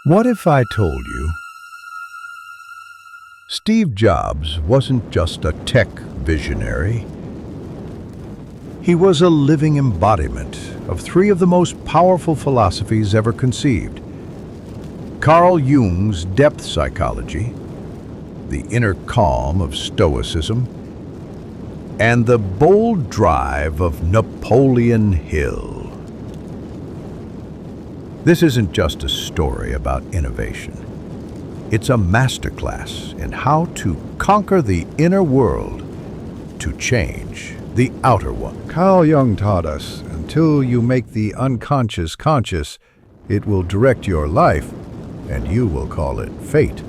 What if I told you Steve Jobs wasn't just a tech visionary? He was a living embodiment of three of the most powerful philosophies ever conceived: Carl Jung's depth psychology, the inner calm of Stoicism, and the bold drive of Napoleon Hill. This isn't just a story about innovation. It's a masterclass in how to conquer the inner world to change the outer one. Carl Jung taught us, until you make the unconscious conscious, it will direct your life, and you will call it fate.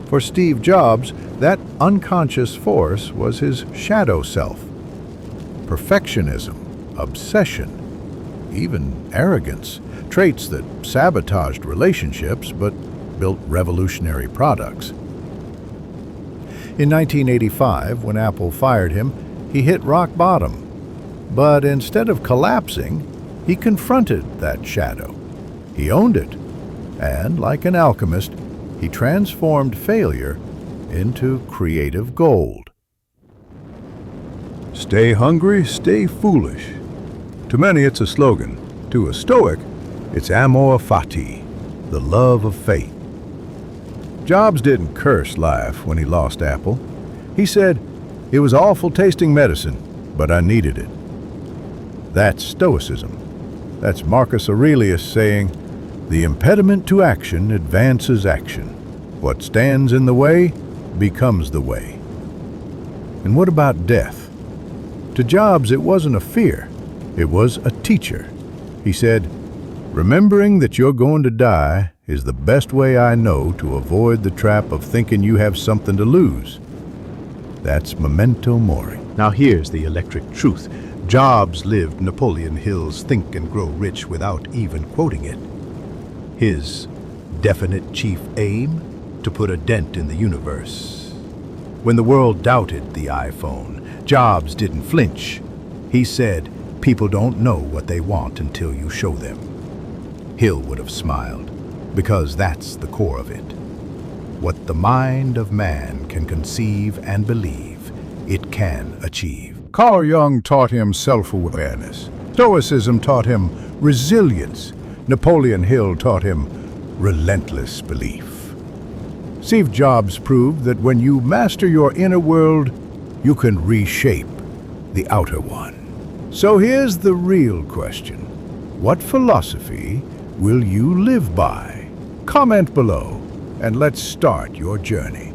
For Steve Jobs, that unconscious force was his shadow self. Perfectionism, obsession, even arrogance, traits that sabotaged relationships but built revolutionary products. In 1985, when Apple fired him, he hit rock bottom. But instead of collapsing, he confronted that shadow. He owned it, and like an alchemist, he transformed failure into creative gold. Stay hungry, stay foolish. To many, it's a slogan. To a Stoic, it's amor fati, the love of faith. Jobs didn't curse life when he lost Apple. He said, "It was awful tasting medicine, but I needed it." That's Stoicism. That's Marcus Aurelius saying, "The impediment to action advances action. What stands in the way becomes the way." And what about death? To Jobs, it wasn't a fear. It was a teacher. He said, "Remembering that you're going to die is the best way I know to avoid the trap of thinking you have something to lose." That's memento mori. Now here's the electric truth. Jobs lived Napoleon Hill's Think and Grow Rich without even quoting it. His definite chief aim? To put a dent in the universe. When the world doubted the iPhone, Jobs didn't flinch. He said, "People don't know what they want until you show them." Hill would have smiled, because that's the core of it. What the mind of man can conceive and believe, it can achieve. Carl Jung taught him self-awareness. Stoicism taught him resilience. Napoleon Hill taught him relentless belief. Steve Jobs proved that when you master your inner world, you can reshape the outer one. So here's the real question. What philosophy will you live by? Comment below and let's start your journey.